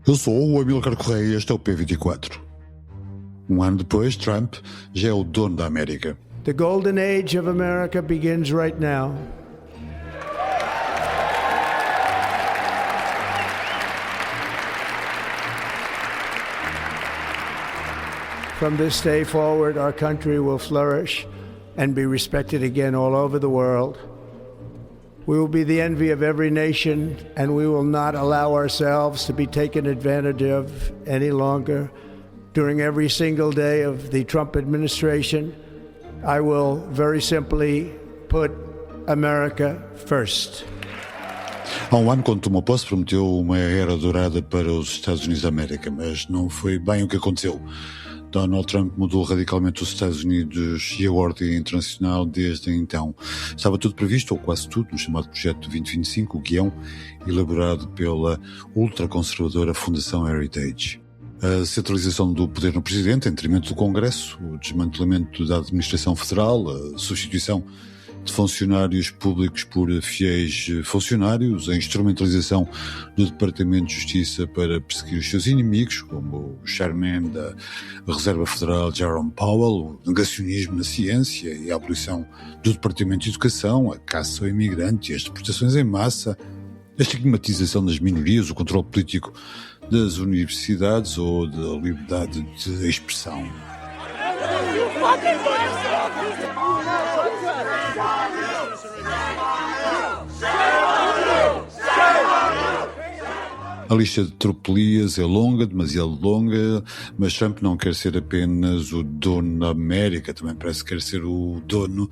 Eu sou o Amílcar Correia e este é o P24. Um ano depois, Trump já é o dono da América. The golden age of America begins right now. From this day forward, our country will flourish and be respected again all over the world. We will be the envy of every nation, and we will not allow ourselves to be taken advantage of any longer. During every single day of the Trump administration, I will very simply put America first. Há um ano, quando tomou posse, prometeu uma era dourada para os Estados Unidos da América, mas não foi bem o que aconteceu. Donald Trump mudou radicalmente os Estados Unidos e a ordem internacional desde então. Estava tudo previsto, ou quase tudo, no chamado Projeto 2025, o guião elaborado pela ultraconservadora Fundação Heritage. A centralização do poder no presidente, em detrimento do Congresso, o desmantelamento da administração federal, a substituição de funcionários públicos por fiéis funcionários, a instrumentalização do Departamento de Justiça para perseguir os seus inimigos, como o chairman da Reserva Federal, Jerome Powell, o negacionismo na ciência e a abolição do Departamento de Educação, a caça ao imigrante e as deportações em massa, a estigmatização das minorias, o controle político das universidades ou da liberdade de expressão. A lista de tropelias é longa, demasiado longa, mas Trump não quer ser apenas o dono da América, também parece que quer ser o dono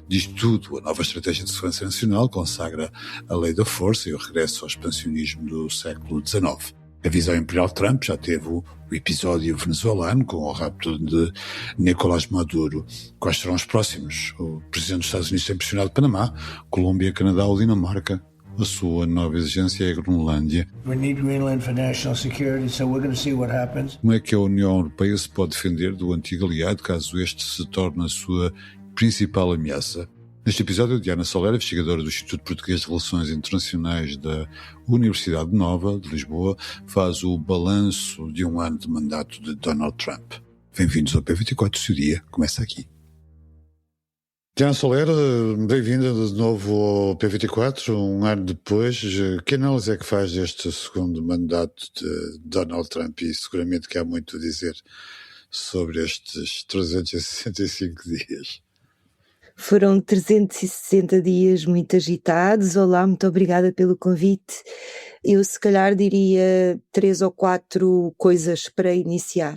disto tudo. A nova estratégia de segurança nacional consagra a lei da força e o regresso ao expansionismo do século XIX. A visão imperial de Trump já teve o episódio venezuelano com o rapto de Nicolás Maduro. Quais serão os próximos? O presidente dos Estados Unidos tem pressionado Panamá, Colômbia, Canadá ou Dinamarca. A sua nova exigência é a Groenlândia. We need Greenland for national security, so we're going to see what happens. Como é que a União Europeia se pode defender do antigo aliado caso este se torne a sua principal ameaça? Neste episódio, Diana Soler, investigadora do Instituto Português de Relações Internacionais da Universidade Nova de Lisboa, faz o balanço de um ano de mandato de Donald Trump. Bem-vindos ao P24, o seu dia começa aqui. Diana Soler, bem-vinda de novo ao P24, um ano depois. Que análise é que faz deste segundo mandato de Donald Trump? E seguramente que há muito a dizer sobre estes 365 dias. Foram 360 dias muito agitados. Olá, muito obrigada pelo convite. Eu se calhar diria 3 ou 4 coisas para iniciar.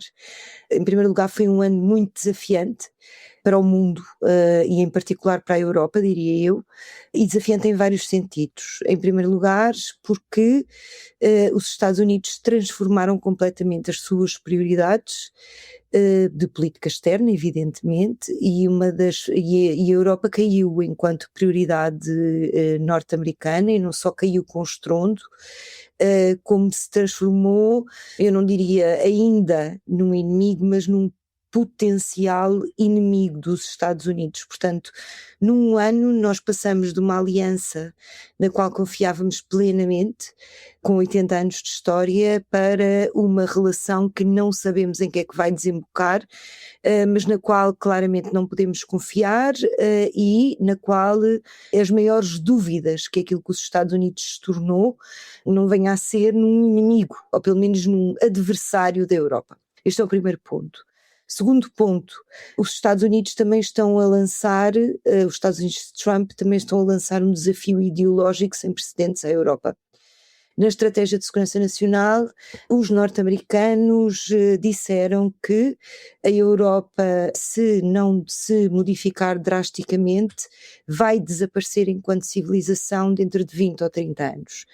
Em primeiro lugar, foi um ano muito desafiante para o mundo e em particular para a Europa, diria eu, e desafiante em vários sentidos. Em primeiro lugar, porque os Estados Unidos transformaram completamente as suas prioridades de política externa, evidentemente, e a Europa caiu enquanto prioridade norte-americana, e não só caiu com estrondo, como se transformou, eu não diria ainda num inimigo, mas num potencial inimigo dos Estados Unidos. Portanto, num ano nós passamos de uma aliança na qual confiávamos plenamente, com 80 anos de história, para uma relação que não sabemos em que é que vai desembocar, mas na qual claramente não podemos confiar e na qual as maiores dúvidas que aquilo que os Estados Unidos se tornou não venha a ser num inimigo, ou pelo menos num adversário da Europa. Este é o primeiro ponto. Segundo ponto, os Estados Unidos também estão a lançar, os Estados Unidos de Trump também estão a lançar um desafio ideológico sem precedentes à Europa. Na estratégia de segurança nacional, os norte-americanos disseram que a Europa, se não se modificar drasticamente, vai desaparecer enquanto civilização dentro de 20 ou 30 anos.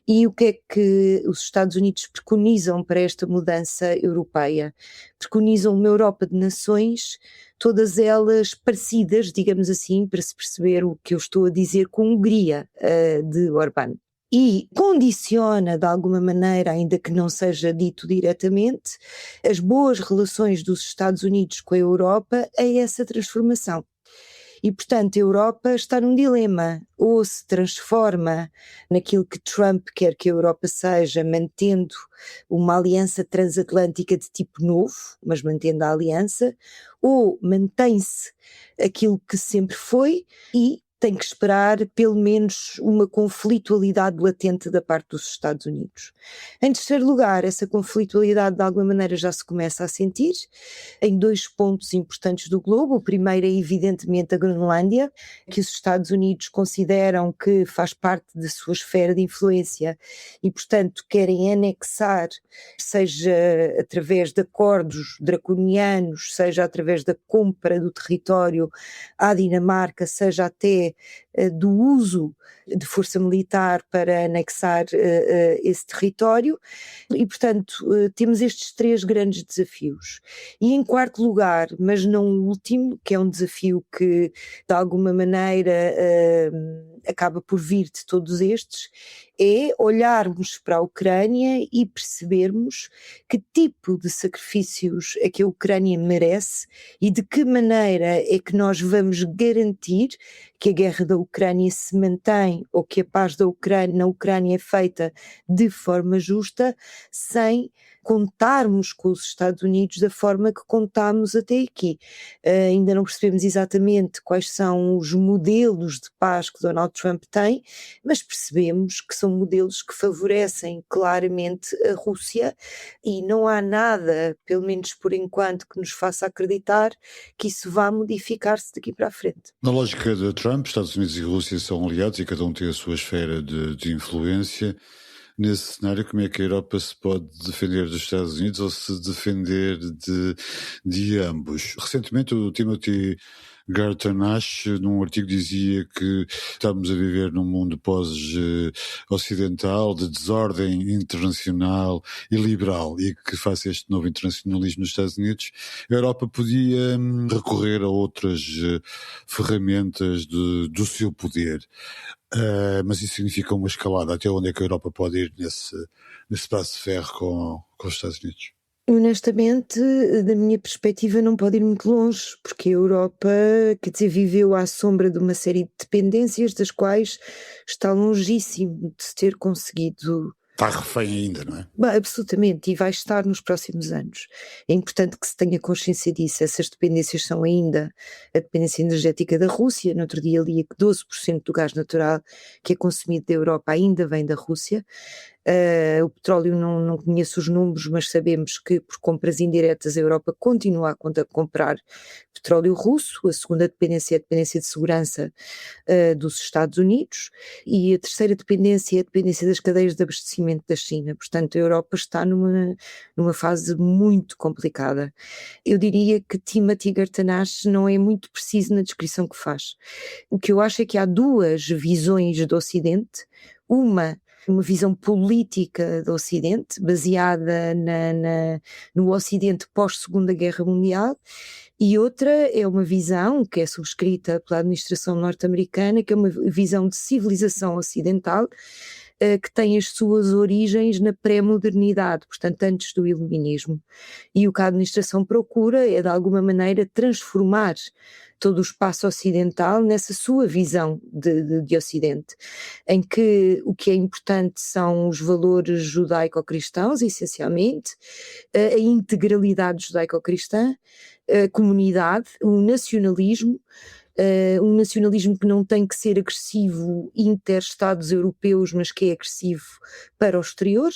E o que é que os Estados Unidos preconizam para esta mudança europeia? Preconizam uma Europa de nações, todas elas parecidas, digamos assim, para se perceber o que eu estou a dizer, com a Hungria de Orbán. E condiciona de alguma maneira, ainda que não seja dito diretamente, as boas relações dos Estados Unidos com a Europa a essa transformação. E, portanto, a Europa está num dilema: ou se transforma naquilo que Trump quer que a Europa seja, mantendo uma aliança transatlântica de tipo novo, mas mantendo a aliança, ou mantém-se aquilo que sempre foi e tem que esperar pelo menos uma conflitualidade latente da parte dos Estados Unidos. Em terceiro lugar, essa conflitualidade de alguma maneira já se começa a sentir em dois pontos importantes do globo. O primeiro é evidentemente a Groenlândia, que os Estados Unidos consideram que faz parte da sua esfera de influência e, portanto, querem anexar, seja através de acordos draconianos, seja através da compra do território à Dinamarca, seja até do uso de força militar para anexar esse território. E, portanto, temos estes três grandes desafios. E em quarto lugar, mas não o último, que é um desafio que de alguma maneira acaba por vir de todos estes, é olharmos para a Ucrânia e percebermos que tipo de sacrifícios é que a Ucrânia merece e de que maneira é que nós vamos garantir que a guerra da Ucrânia se mantém ou que a paz na Ucrânia é feita de forma justa, sem contarmos com os Estados Unidos da forma que contámos até aqui. Ainda não percebemos exatamente quais são os modelos de paz que Donald Trump tem, mas percebemos que são modelos que favorecem claramente a Rússia e não há nada, pelo menos por enquanto, que nos faça acreditar que isso vá modificar-se daqui para a frente. Na lógica de Trump, Estados Unidos e Rússia são aliados e cada um tem a sua esfera de influência. Nesse cenário, como é que a Europa se pode defender dos Estados Unidos ou se defender de ambos? Recentemente o Timothy Garton Ash, num artigo, dizia que estamos a viver num mundo pós-ocidental, de desordem internacional e liberal, e que face a este novo internacionalismo nos Estados Unidos, a Europa podia recorrer a outras ferramentas do seu poder. Mas isso significa uma escalada. Até onde é que a Europa pode ir nesse braço de ferro com os Estados Unidos? Honestamente, da minha perspectiva, não pode ir muito longe, porque a Europa, quer dizer, viveu à sombra de uma série de dependências, das quais está longíssimo de se ter conseguido. Está refém ainda, não é? Bah, absolutamente, e vai estar nos próximos anos. É importante que se tenha consciência disso. Essas dependências são ainda a dependência energética da Rússia. No outro dia li que 12% do gás natural que é consumido da Europa ainda vem da Rússia. O petróleo não conheço os números, mas sabemos que por compras indiretas a Europa continua a comprar petróleo russo. A segunda dependência é a dependência de segurança dos Estados Unidos, e a terceira dependência é a dependência das cadeias de abastecimento da China. Portanto, a Europa está numa fase muito complicada. Eu diria que Timothy Garton Ash não é muito preciso na descrição que faz. O que eu acho é que há duas visões do Ocidente, uma visão política do Ocidente, baseada no Ocidente pós-Segunda Guerra Mundial, e outra é uma visão que é subscrita pela administração norte-americana, que é uma visão de civilização ocidental, que tem as suas origens na pré-modernidade, portanto antes do iluminismo. E o que a administração procura é de alguma maneira transformar todo o espaço ocidental nessa sua visão de Ocidente, em que o que é importante são os valores judaico-cristãos, essencialmente, a integralidade judaico-cristã, a comunidade, o nacionalismo, um nacionalismo que não tem que ser agressivo inter-Estados europeus, mas que é agressivo para o exterior,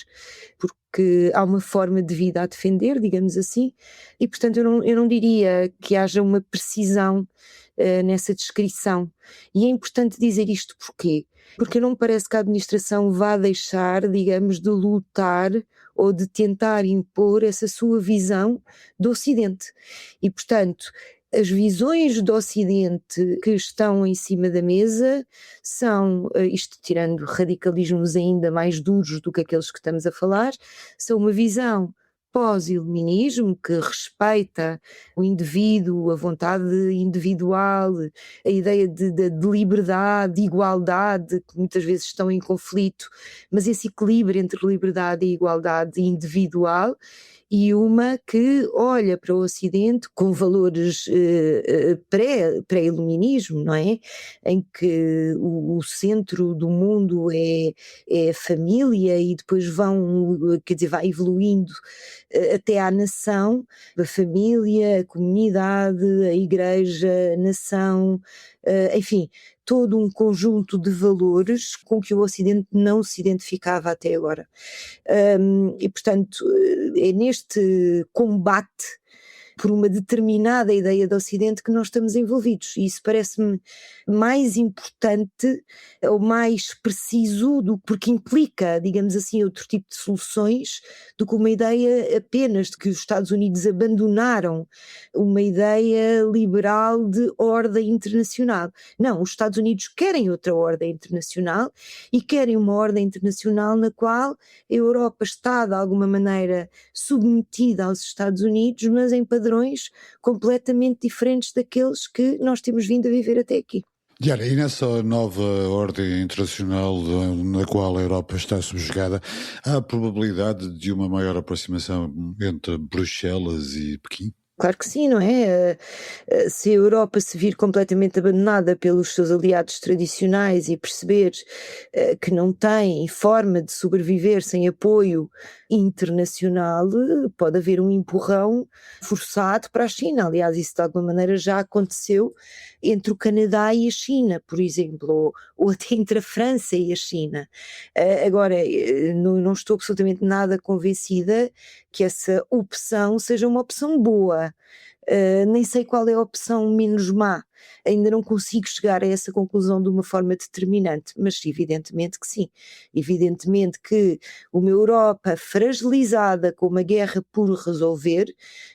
porque há uma forma de vida a defender, digamos assim, e portanto eu não diria que haja uma precisão nessa descrição. E é importante dizer isto porquê? Porque não me parece que a administração vá deixar, digamos, de lutar ou de tentar impor essa sua visão do Ocidente. E portanto, as visões do Ocidente que estão em cima da mesa são, isto tirando radicalismos ainda mais duros do que aqueles que estamos a falar, são uma visão pós-iluminismo, que respeita o indivíduo, a vontade individual, a ideia de liberdade, de igualdade, que muitas vezes estão em conflito, mas esse equilíbrio entre liberdade e igualdade individual, e uma que olha para o Ocidente com valores pré-iluminismo, não é? Em que o centro do mundo é a família e depois vai evoluindo até à nação, a família, a comunidade, a igreja, a nação, enfim, todo um conjunto de valores com que o Ocidente não se identificava até agora. E portanto, é neste combate por uma determinada ideia do Ocidente que nós estamos envolvidos, e isso parece-me mais importante ou mais preciso, porque implica, digamos assim, outro tipo de soluções do que uma ideia apenas de que os Estados Unidos abandonaram uma ideia liberal de ordem internacional. Não, os Estados Unidos querem outra ordem internacional e querem uma ordem internacional na qual a Europa está de alguma maneira submetida aos Estados Unidos, mas em padrões completamente diferentes daqueles que nós temos vindo a viver até aqui. Diana, e nessa nova ordem internacional na qual a Europa está subjugada, há a probabilidade de uma maior aproximação entre Bruxelas e Pequim? Claro que sim, não é? Se a Europa se vir completamente abandonada pelos seus aliados tradicionais e perceber que não tem forma de sobreviver sem apoio internacional, pode haver um empurrão forçado para a China. Aliás, isso de alguma maneira já aconteceu entre o Canadá e a China, por exemplo, ou até entre a França e a China. Agora, não estou absolutamente nada convencida que essa opção seja uma opção boa. Nem sei qual é a opção menos má, ainda não consigo chegar a essa conclusão de uma forma determinante, mas evidentemente que sim, evidentemente que uma Europa fragilizada com uma guerra por resolver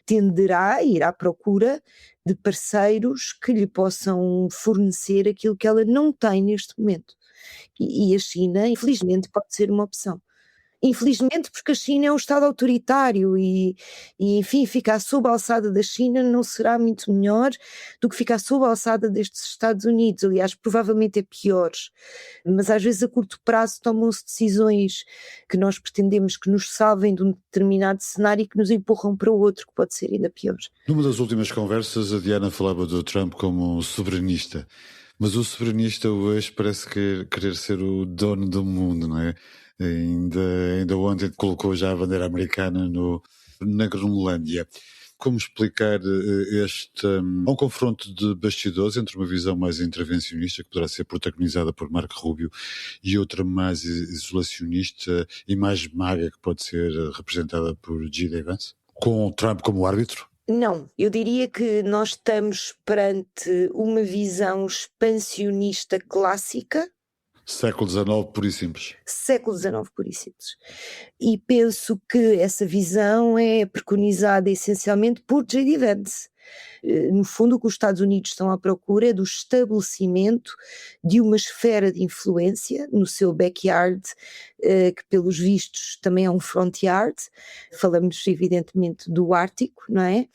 tenderá a ir à procura de parceiros que lhe possam fornecer aquilo que ela não tem neste momento, e a China infelizmente pode ser uma opção. Infelizmente, porque a China é um Estado autoritário enfim, ficar sob a alçada da China não será muito melhor do que ficar sob a alçada destes Estados Unidos. Aliás, provavelmente é pior. Mas às vezes a curto prazo tomam-se decisões que nós pretendemos que nos salvem de um determinado cenário e que nos empurram para o outro, que pode ser ainda pior. Numa das últimas conversas, a Diana falava do Trump como um soberanista. Mas o soberanista hoje parece querer ser o dono do mundo, não é? Ainda ontem colocou já a bandeira americana na Groenlândia. Como explicar um confronto de bastidores entre uma visão mais intervencionista, que poderá ser protagonizada por Marco Rubio, e outra mais isolacionista e mais maga, que pode ser representada por J.D. Vance, com Trump como árbitro? Não, eu diria que nós estamos perante uma visão expansionista clássica. Século XIX, puro e simples. Século XIX, puro e simples. E penso que essa visão é preconizada essencialmente por J.D. Vance. No fundo, o que os Estados Unidos estão à procura é do estabelecimento de uma esfera de influência no seu backyard, que pelos vistos também é um front yard. Falamos evidentemente do Ártico, não é?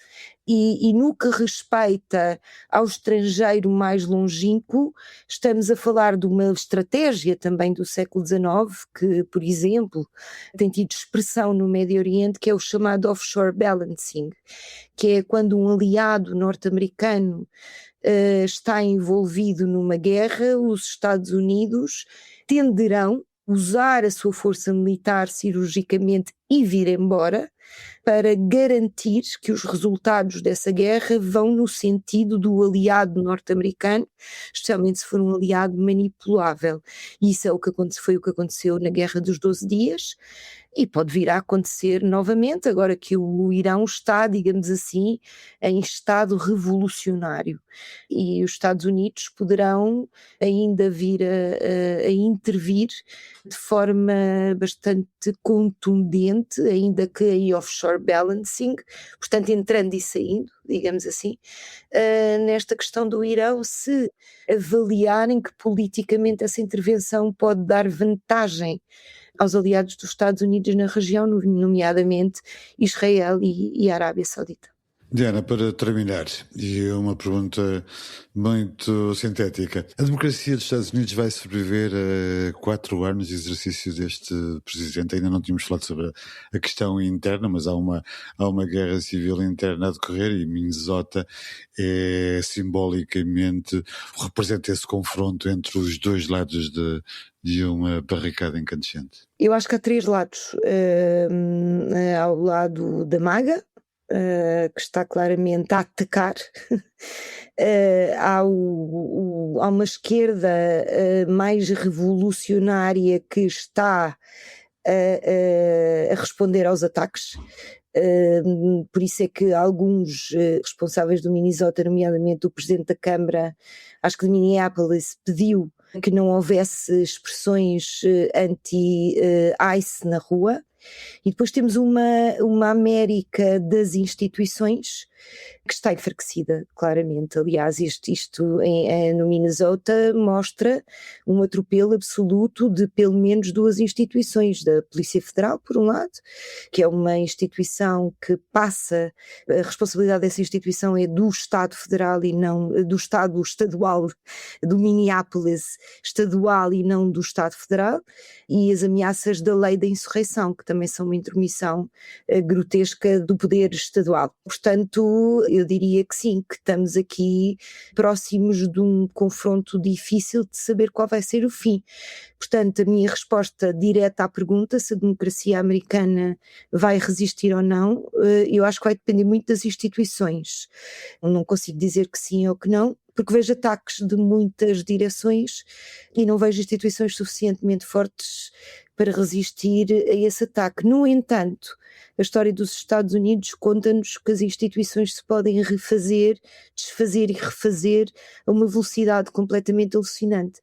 E no que respeita ao estrangeiro mais longínquo, estamos a falar de uma estratégia também do século XIX, que, por exemplo, tem tido expressão no Médio Oriente, que é o chamado offshore balancing, que é quando um aliado norte-americano está envolvido numa guerra, os Estados Unidos tenderão usar a sua força militar cirurgicamente e vir embora, para garantir que os resultados dessa guerra vão no sentido do aliado norte-americano, especialmente se for um aliado manipulável. E isso foi o que aconteceu na Guerra dos 12 Dias, e pode vir a acontecer novamente, agora que o Irão está, digamos assim, em estado revolucionário. E os Estados Unidos poderão ainda vir a intervir de forma bastante contundente, ainda que em offshore balancing, portanto entrando e saindo, digamos assim, nesta questão do Irão, se avaliarem que politicamente essa intervenção pode dar vantagem aos aliados dos Estados Unidos na região, nomeadamente Israel e a Arábia Saudita. Diana, para terminar, e uma pergunta muito sintética. A democracia dos Estados Unidos vai sobreviver a 4 anos de exercício deste presidente? Ainda não tínhamos falado sobre a questão interna, mas há uma guerra civil interna a decorrer e Minnesota simbolicamente representa esse confronto entre os dois lados de uma barricada incandescente. Eu acho que há 3 lados. Ao lado da MAGA, que está claramente a atacar. Há uma esquerda mais revolucionária que está a responder aos ataques. Por isso é que alguns responsáveis do Minnesota, nomeadamente o presidente da Câmara, acho que de Minneapolis, pediu que não houvesse expressões anti-ICE na rua. E depois temos uma América das instituições que está enfraquecida, claramente. Aliás, isto no Minnesota mostra um atropelo absoluto de pelo menos 2 instituições, da Polícia Federal, por um lado, que é uma instituição que passa, a responsabilidade dessa instituição é do Estado Federal e não do Estado estadual, do Minneapolis estadual e não do Estado Federal, e as ameaças da lei da insurreição, que também são uma intromissão grotesca do poder estadual. Portanto, eu diria que sim, que estamos aqui próximos de um confronto difícil de saber qual vai ser o fim. Portanto, a minha resposta direta à pergunta se a democracia americana vai resistir ou não, eu acho que vai depender muito das instituições. Não consigo dizer que sim ou que não, porque vejo ataques de muitas direções e não vejo instituições suficientemente fortes para resistir a esse ataque. No entanto, a história dos Estados Unidos conta-nos que as instituições se podem refazer, desfazer e refazer a uma velocidade completamente alucinante.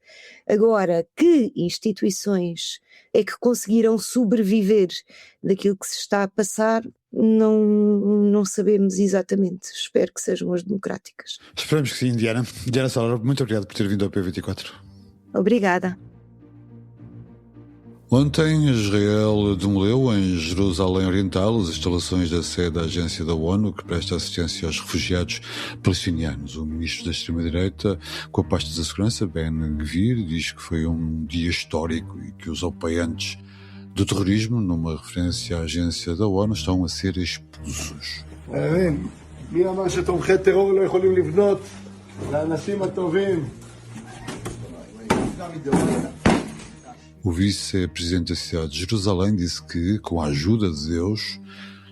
Agora, que instituições é que conseguiram sobreviver daquilo que se está a passar, não sabemos exatamente. Espero que sejam as democráticas. Esperamos que sim, Diana. Diana Sálvaro, muito obrigado por ter vindo ao P24. Obrigada. Ontem, Israel demoliu em Jerusalém Oriental as instalações da sede da agência da ONU que presta assistência aos refugiados palestinianos. O ministro da extrema-direita, com a pasta da segurança, Ben-Gvir, diz que foi um dia histórico e que os apoiantes do terrorismo, numa referência à agência da ONU, estão a ser expulsos. מי אמר שתומכי טרור לא יכולים לבנות? זה האנשים הטובים. O vice-presidente da cidade de Jerusalém disse que, com a ajuda de Deus,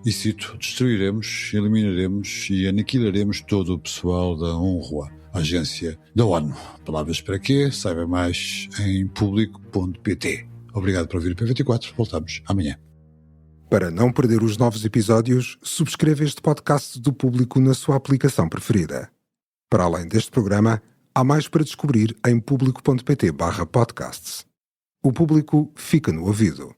e cito, destruiremos, eliminaremos e aniquilaremos todo o pessoal da UNRWA, agência da ONU. Palavras para quê? Saiba mais em público.pt. Obrigado por ouvir o P24. Voltamos amanhã. Para não perder os novos episódios, subscreva este podcast do Público na sua aplicação preferida. Para além deste programa, há mais para descobrir em público.pt/podcasts. O Público fica no ouvido.